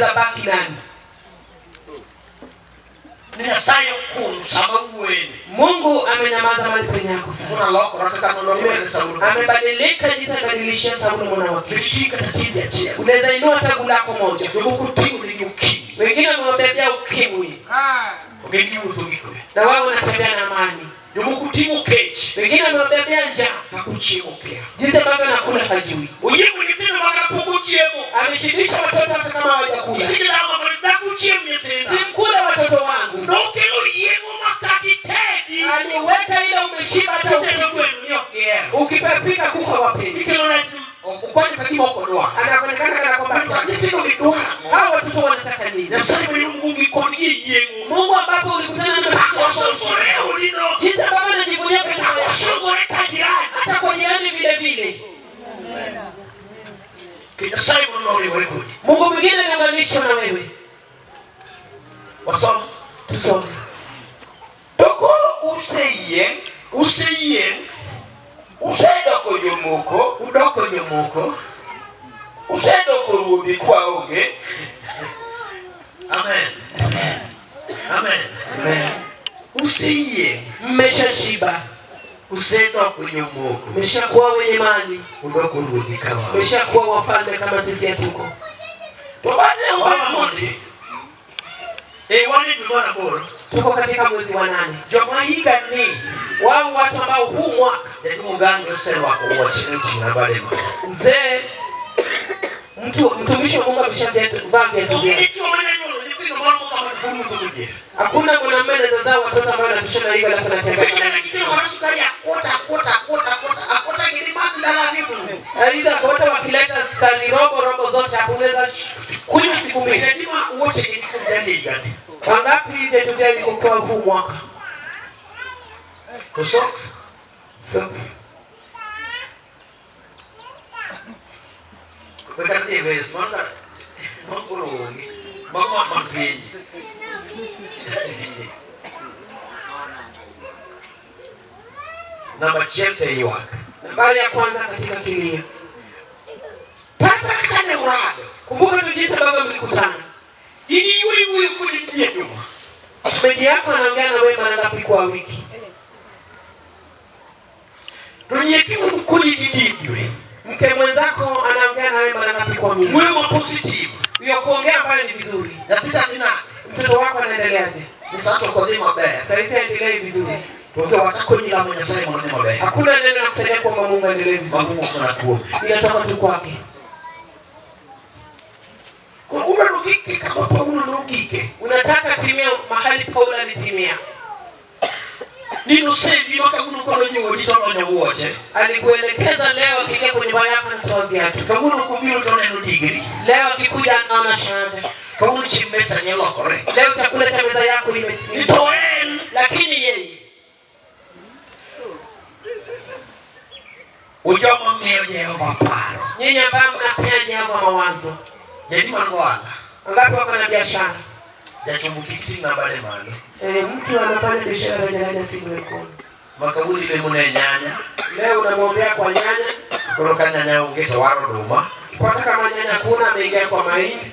unaweza baki nani? Mungu amenyamaza mahali penye yako sana. Amebadilika jinsi alibadilishia Sauli mwana wake. Unaweza inua tagu lako moja. Wengine wamebebea ukimwi. Na wao wanatembea na amani. Wengine wamebebea njaa. Jinsi ambavyo nakula hajui. Ameshibisha watoto hata kama hawajakula. Simkula watoto wangu. Aliweka ile umeshiba hata ukipepika kufa wapendi. Anaonekana kana kwamba hao watoto wanataka nini? Mungu ambapo ulikutana na jinsi ambavyo anajivunia hata kwa jirani vile vile. Mungu mwingine anaunganishwa na wewe. Tusome. Toko usedoko nyomoko usedoko ruobi kwa oge. Amen. Mmeshashiba. Usedoko nyomoko. Mmeshakuwa wenye mali. Mmeshakuwa wafalme kama sisi hatuko. Tuko katika mwezi wa 8. Wao watu ambao huu mwaka mzee mtumishi wa Mungu ameshavaa viatu vyake. Hakuna mwanamume anazaa watoto ambao wanatoshana hivi alafu anatembea. Aiza kota wakileta sukari robo zote hakuweza kunywa siku mbili. Wangapi vitu vyao vilikuwa huu mwaka? Socks. Nambari ya kwanza katika kilio. Kumbuka tu jinsi ambavyo mlikutana. Shemeji yako anaongea na wewe mara ngapi kwa wiki? Mke mwenzako anaongea na wewe mara ngapi kwa wiki? Hiyo kuongea ambayo ni vizuri. Mtoto wako anaendeleaje? Sasa hivi aendelee vizuri. Hakuna neno la kusaidia kwamba Mungu aendelee vizuri. Inatoka tu kwake. Unataka timia mahali Paulo alitimia. Alikuelekeza leo akija kwenye nyumba yako anatoa viatu. Leo akikuja anaona shamba. Leo chakula cha meza yako imetimia. Lakini yeye nyinyi ambao mnapea Jehova mawazo. Ngapi wako na biashara? Mtu anafanya biashara ya nyanya siku yako. Leo unamwombea kwa nyanya. Kwa kama nyanya kuna ameingia kwa mahindi.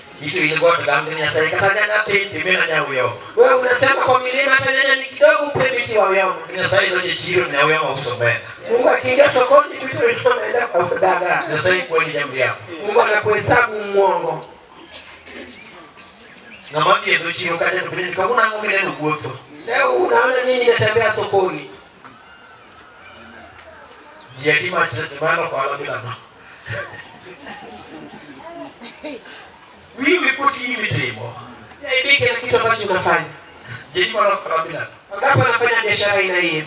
Wewe unasema kwa milima hata nyanya ni kidogo upe miti wa yao. Mungu akiingia sokoni vitu vinaenda kwa daga. Mungu anakuhesabu muongo. Leo unaona nini inatembea sokoni? Saidike na kitu ambacho unafanya. Wangapi wanafanya biashara aina hii?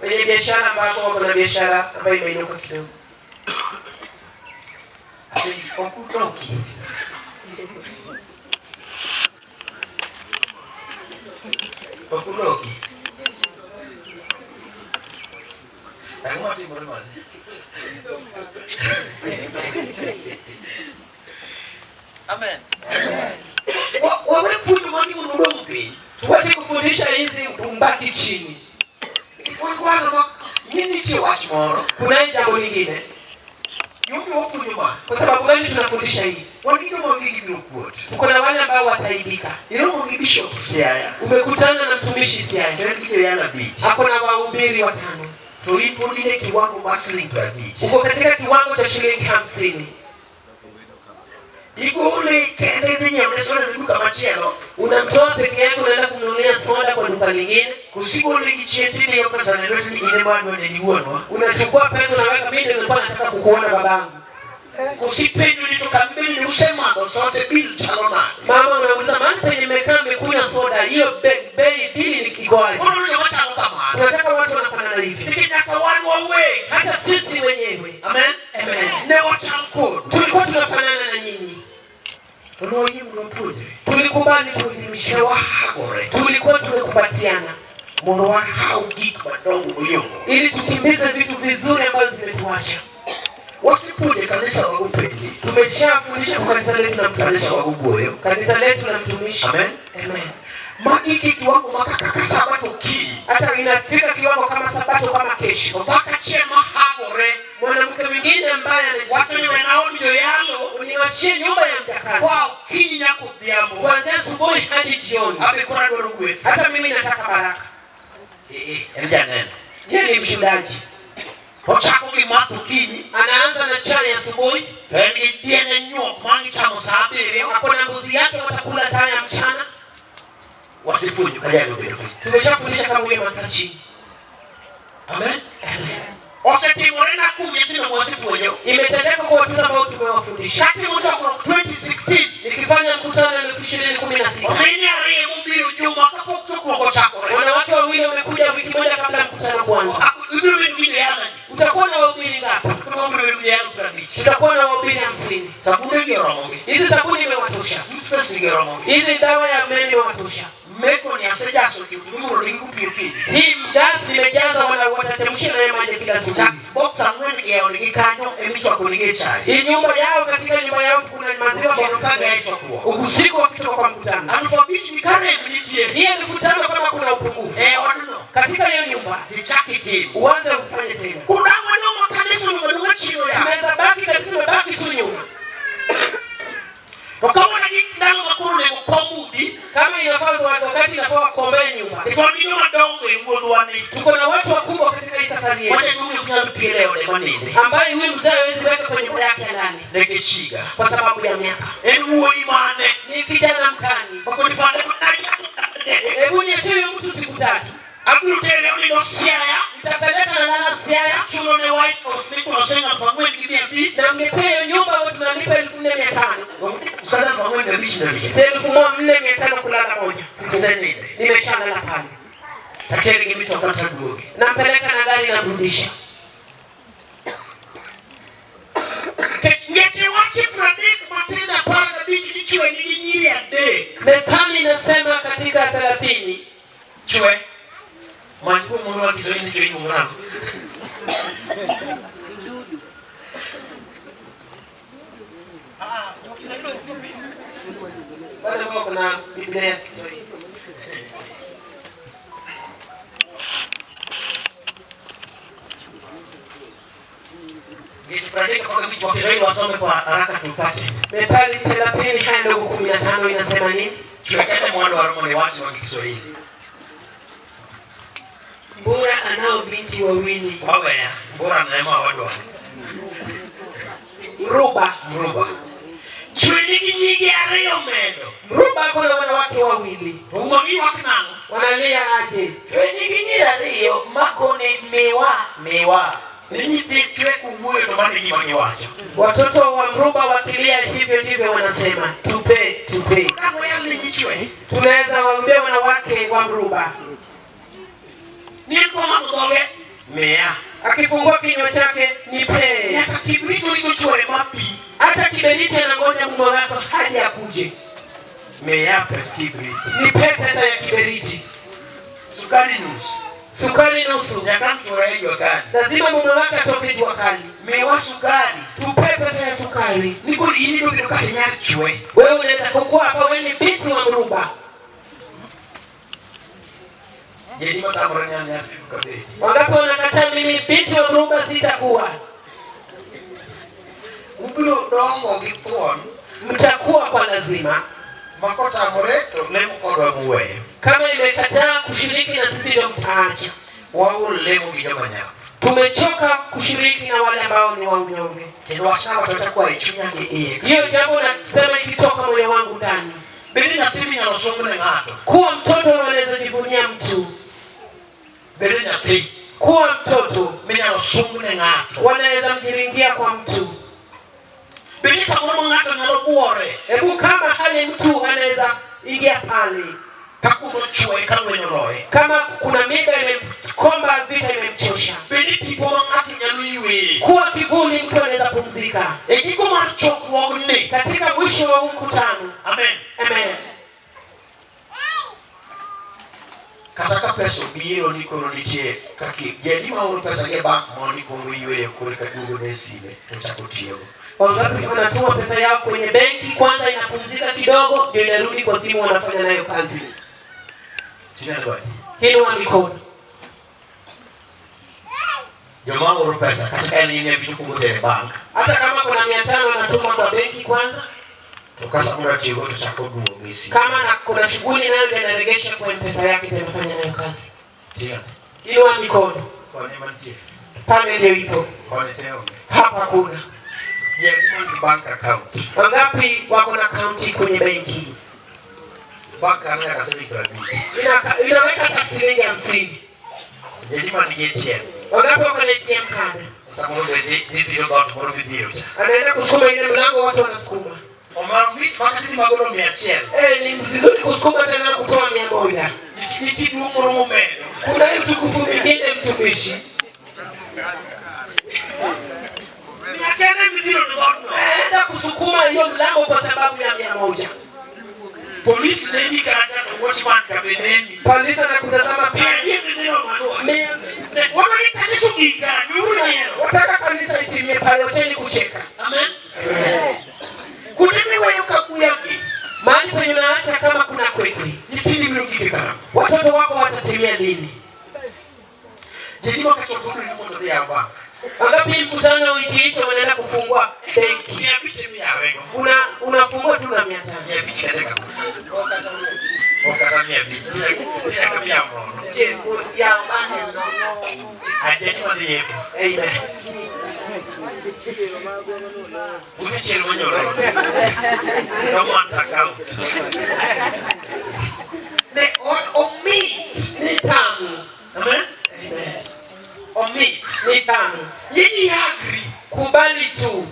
Kwenye biashara ambapo wako na biashara ambayo imeinuka kidogo. Amen. Tuwache kufundisha hizi mbaki chini. Kuna jambo lingine. Kwa sababu kweli tunafundisha hii. Wengine wamwingi kuote. Tuko na wale ambao wataibika. Ile mwingi bishop Siaya. Umekutana na mtumishi Siaya. Ndio yana beach. Hapo na wahubiri 5. Tulipo ile kiwango basiling kwa beach. Uko katika kiwango cha shilingi 50. Iko ule kende yenye mnasoma duka machelo. Unamtoa peke yako unaenda kumnunulia soda kwa duka lingine. Kusiko ile kichentini ya pesa na ndio ile bado ni uonwa. Unachukua pesa unaweka, mimi nilikuwa nataka kukuona babangu. Kusipenyo nitoka mbele ni usema ndo sote bill chalona. Mama unauliza mahali penye nimekaa nimekunywa soda, hiyo bei bili ni kigwaji. Mbona ni machalo kama? Tunataka watu wanafanana hivi. Nikitaka wanu wawe Hata sisi wenyewe. Amen. Amen. Ne wachanko. Tulikuwa tunafanana na nyinyi. Tunaoje mnapoje? Tulikubali tuelimishe wahagore. Tulikuwa tumekubatiana. Mono wa haugik madongo uliongo. Ili tukimbize vitu vizuri ambazo zimetuacha. Wasipuje kanisa wakupendi. Tumeshafundisha kwa kanisa letu na kanisa wakuboyo. Kanisa letu na mtumishi. Amen. Amen. Makiki kiwango makaka sabato ki. Hata inafika kiwango kama sabato kama kesho. Mpaka chema hagore. Mwanamke mwingine ambaye watu ni wanao ndio yalo uniwachie nyumba ya mjakazi. Kwa kini nyako diambo. Kuanzia asubuhi hadi jioni. Amekora dorogwe. Hata mimi nataka baraka. Ndio neno. Yeye ni mshuhudaji. Ochako kimatu kini. Anaanza na chai asubuhi. Temi tiene nyok mangi chamo saa 7. Hapo na mbuzi yake watakula saa ya mchana. Wasipunye kajayo bedo. Tumeshafundisha kama huyo makachi. Amen. Amen. Osetimorena kumyetina mwasipunye. Imetendeka kwa watu ambao tumewafundisha. Kati mtoko 2016 nikifanya mkutano na 2016. Wameni ariye mubiru juma kapokutoko kwa chako. Wanawake wawili wamekuja wiki moja kabla mkutano kuanza. Ubiru mwingine yana. Utakuwa na wahubiri ngapi? Kama ubiru yana kutabichi. Utakuwa na wahubiri 50. Sabuni ngero mongi. Hizi sabuni imewatosha. Mtupesi ngero mongi. Hizi dawa ya meni imewatosha. Meko ni aseja soki kumuro ni kupio. Hii gasi imejaza wala watatemsha na maji kila siku. Box angweni yao ni kanyo emichwa kunige chai. Hii nyumba yao, katika nyumba yao kuna maziwa wanasaga hicho kwa. Usiku wakitoka kwa mkutano. Alfabeti ni kare mnitie. Hii 1500 kama kuna upungufu. Wano. Katika hiyo nyumba, hichaki team. Uanze kufanya tena. Kuna wana kanisa ni chio ya. Tunaweza baki kabisa mabaki tu nyuma. Wakawa na ndalo makuru na kukombudi kama inafaa wakati inafaa kuombea nyumba. Kwa nini madongo nguo wani? Tuko na watu wakubwa katika hii safari yetu. Wacha ndugu kunyapia leo ni manene. Ambaye huyu mzee hawezi weka kwenye nyumba yake ndani. Negechiga Kwa sababu ya miaka. Huo imane. Ni kijana mkani. Wako nifanye hebu niachie mtu siku 3. Abdul tele uli Siaya. Nitapeleka na lala Siaya. Chulo ni White House niko nasenga fangwe nikibia beach. Na mnipe nyumba watu tunalipa 1500. Sasa fangwe ni beach na beach. 1400 kulala moja. Sikuseni. Nimeshalala pale. Takeri kimetoka Tagugi. Nampeleka na gari na kurudisha. Ngeti wati pradik matenda para beach kichwe ni nyiri ya day. Methali nasema katika 30. Chwe. Mangu mwana wa Kiswahili chwe ni mwana. Bado kuna Biblia ya Kiswahili. Nitapeleka kwa vitu wa Kiswahili wasome kwa haraka tupate. Methali 30 haya ndio 15 inasema nini? Tuwekane mwana wa Romani watu wa Kiswahili. Mbura anao binti wawili. Waga ya, mbura anaema wadwa. Mruba. Chwenigi nyigi ariyo mendo. Mruba kuna wanawake wawili. Umongi wakinanga. Wanalia aje. Chwenigi nyigi ariyo makone mewa. Nini tichwe kuhuwe nomani jimangi wacha. Watoto wa mruba wakilia hivyo ndivyo wanasema. Tupe. Kama ya nijichwe. Tunaweza waambia wanawake wa mruba. Niko mamudoge. Mea. Akifungua kinywa chake nipe. Yaka kibrito liko chore mapi. Hata kiberiti anangoja mume wako hadi akuje. Mea pesa kibrito. Nipe pesa ya kiberiti. Sukari nusu. Yakamchora hiyo kani. Lazima mume wako atoke jua kali. Mewa sukari. Tupe pesa ya sukari. Niko hili ndo bilo kati nyachwe. Wewe unaenda kukua hapa, wewe ni binti wa mruba. Jadi matamra nyanya yafiku kabeli. Wangapi wanakataa mimi binti wa mruba sitakuwa? ubiro dongo gi thuon, mtakuwa kwa lazima. Makota moreto lemo kodwa muweyo. Kama imekataa kushiriki na sisi ndio mtaacha. Waul lemo gi joma nyap. Tumechoka kushiriki na wale ambao ni wanyonge. Kendo wachana watakuwa ichunyage iye. Hiyo jambo nasema ikitoka moyo wangu ndani. Bedi nyathi nyalo songne ng'ato. Kuwa mtoto wanaweza jivunia mtu. Bedi nyathi. Kuwa mtoto nyalo songne ng'ato. wanaweza mjiringia kwa mtu. Bedi kamoro ng'ato nyalo buore. Hebu kama hali mtu anaweza ingia pale. Kakuno chwe kalwenyo loe. Kama kuna miba imemkomba, vita imemchosha. Bedi tipo ng'ato nyalo ywe. Kuwa kivuli mtu anaweza pumzika. Giko mar chokruogni. Katika mwisho wa mkutano. Amen. Amen. Kata ka pesa biro ni kono nitie kaki jadi ma oro pesa ge bank moni kongo ywe kore ka dugo ne sime to chako tiyo. Wangapi wanatuma pesa yao kwenye benki, kwanza inapumzika kidogo ndio inarudi kwa simu, wanafanya nayo kazi. Hilo mikono. Joma oro pesa katika ni ne bitu kungo tele bank. Hata kama kuna 500 wanatuma kwa benki kwanza. Tukasa mura tiyo to chako dugo ngisi. Kama na kuna shughuli nayo inaregesha kwa pesa yake ndio inafanya nayo kazi. Tia. Hilo mikono. Kwa nini mantie? Pale ndio ipo. Kwa nini teo? Hapa kuna. Yeah, bank account. Wangapi wako na account kwenye benki? Bank anaweka shilingi 50. Inaweka tax shilingi 50. Jadi man ni ATM. Wangapi wako na ATM card? Sababu ni ndio got moro bidiro cha. Anaenda kusukuma ile mlango, watu wanasukuma. Omar wit makati magoro 100. Ni vizuri kusukuma tena kutoa 100. Ni tidu moro mume. Kuna utukufu mwingine mtumishi. Enda kusukuma hiyo mlango kwa sababu ya 100. Polisi nini karata kwa watchman kabeneni. Polisi anakutazama pia. Wataka kanisa itimie pale, wacheni kucheka. Amen. Kudemi wewe kakuyaki. Mahali penye unaacha kama kuna kwekwe. Nitini mirukike kana. Watoto wako watatimia lini? Jadi wakati wa kuna mmoja ya hapa. Wangapi mkutano ukiisha wanaenda kufungua benki? Ya bichi miaweko. Unafungua tu na 500. Ya bichi kadeka. Wakati ya bichi. Ya kama ya mmono. Je, ya bana no. Ajeni wadi yepo. Amen. Umichele monyoro. Romance account. Ne omit Ni tamu. Amen. Amen. Omit Ni tamu. yeye agri Kubali tu.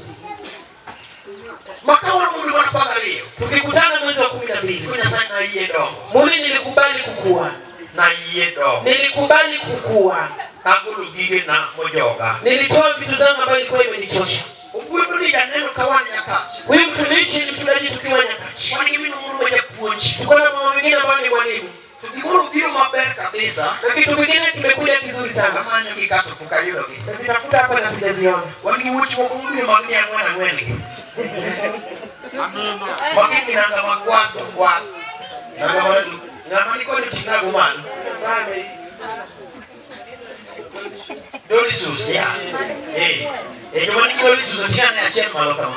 Makawara mundu wanapanga leo. Tukikutana mwezi wa 12. Kuna sana yeye dongo. Muli nilikubali kukua. Na yeye dongo. Nilikubali kukua. Angulu gige na mojoga. Nilitoa vitu zangu ambavyo ilikuwa imenichosha. Ukwendo ni janeno kawani nyakati. Huyu mtumishi ni mchungaji tukiwa nyakati. Wani kimi numuru moja puonchi. Tuko na mama mwingine ambaye ni mwalimu. Tukimuru biro maber kabisa. Na kitu kingine kimekuja kizuri sana. Kama nyo kikato kukayudo ki. Na sitafuta hapa na sijaziona. Wani wuchi wako mbiro magni angwena ngweni. Amina. Magni nanga magwato kwa. Nanga mwenu. Ngama niko ni tinago manu. Amen. Doli susia. Jomani doli susia ni achen malo kama.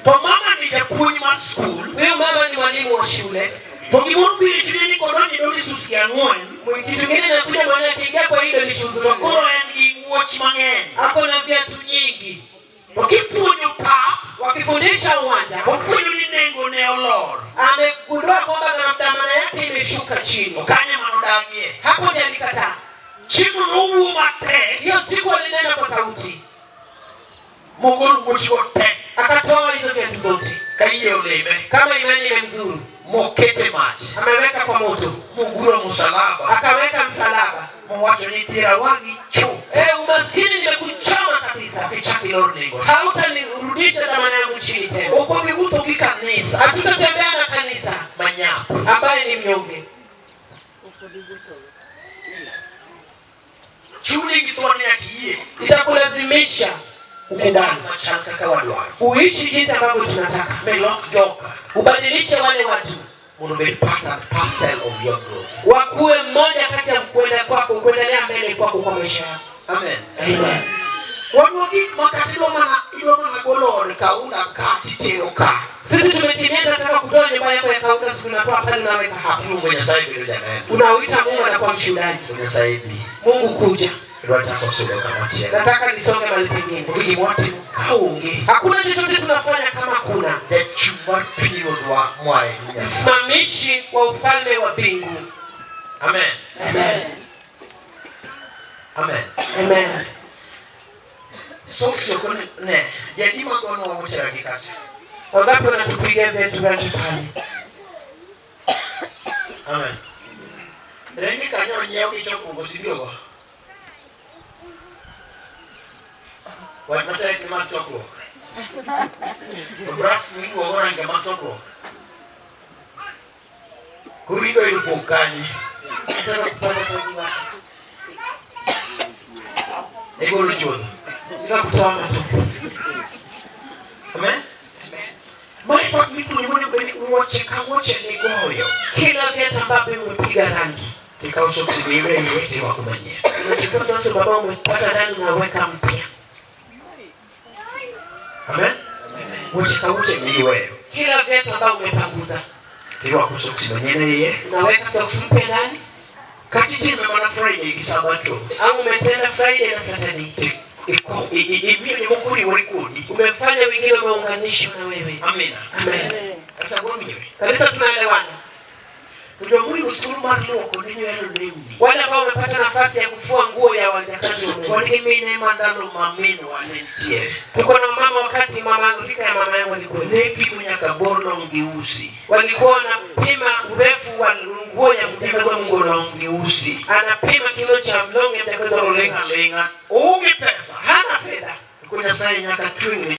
To mama ni japuonj mar school. Huyu mama ni mwalimu wa shule. To gimoro biro chune ni kodonji doli susia ang'wen. Kitu kingine nakuja maana akiingia kwa hilo ni shughuli. To koro en gi wuoch mang'eny. Hapo na viatu nyingi. Wakipuonjo pap. Wakifundisha uwanja. Wafuenyo ni nengo ne olor. Amegundua kwamba dhamana yake imeshuka chini. Kanye manodagie. Hapo ndiye alikataa. Chimu nuwu mate. Hiyo siku alinena kwa sauti. Mogolu wuochgo te. Akatoa hizo viatu zote. Kaiye oleme. Kama imani imemzuru. Mokete mach. Ameweka kwa moto. Muguro msalaba. Akaweka msalaba. Mwacho ni tira wangi chu. Umaskini nimekuchoma kabisa. Kichaki lor nengo. Hautanirudisha dhamana yangu chini tena. Uko miguto kikanisa. Hatutatembea na kanisa Manyapo. ambaye ni mnyonge. Chuni kitwani ya kiye. Itakulazimisha ukubali. Machanka kawadwaro. Uishi jinsi ambavyo tunataka. Melok joka. Ubadilishe wale watu. Munobed part and parcel of your growth. Wakuwe mmoja kati ya kuendelea mbele kwako kwa maisha yako. Amen. Amen. Wanuagi makati ilo mana golone kaunda kati teo ka. Sisi tumetimia tunataka kutoa nyumba yako ya kaunda siku tunatoa pale unaweka hapa. Mungu anasaidia ndio jamani. Unauita Mungu anakuwa mshuhudaji. Unasaidia. Mungu kuja. Nataka nisonge mahali pengine. Hakuna chochote tunafanya kama kuna msimamishi wa ufalme wa mbingu. Amen. Amen. Amen. Amen. Sio ne. Jadi magono wa mchara kikasi. Wangapi wanatupigia vitu vya kipande? Amen. Rengi kanyo nyeo kichoko ngosibio. What matter if you want to talk? Brass me over and get my talk. Kurigo ilipokani. Ego luchoda. Tunakutoa tu. Amen. Mai pa mtu ni mwenye kwenye uoche ni goyo. Kila viatu ambavyo umepiga rangi. Nikao soksi biwe yete wakumanyia. Unachukua sasa baba umepata ndani unaweka mpya. Amen. Uche ni wewe. Kila viatu ambavyo umepanguza. Ndio akusoksi mwenyewe yeye. Unaweka soksi mpya ndani. Kati time mana Friday kisabato. Au umetenda Friday na Saturday. Imio ni mkuri walikodi. Umefanya wengine wameunganishwa na wewe. Amen. Amen. Sasa kwa mimi. Kanisa tunaelewana. Ndio mwili turumani wako ninyo yalo leuni. Wale ambao wamepata nafasi ya kufua nguo ya wajakazi wa Mungu. Wale mimi mandalo mamino wanentie. Tuko na mama wakati mama rika ya mama yangu alikuwa. Nepi kunyaka borlo ngeusi. Walikuwa na pima urefu wa nguo ya mjakazi wa Mungu ngeusi. Anapima kilo cha mlonge mjakazi wa Mungu. Lenga. Unge pesa. Hana fedha. Kuna saa nyaka twingi.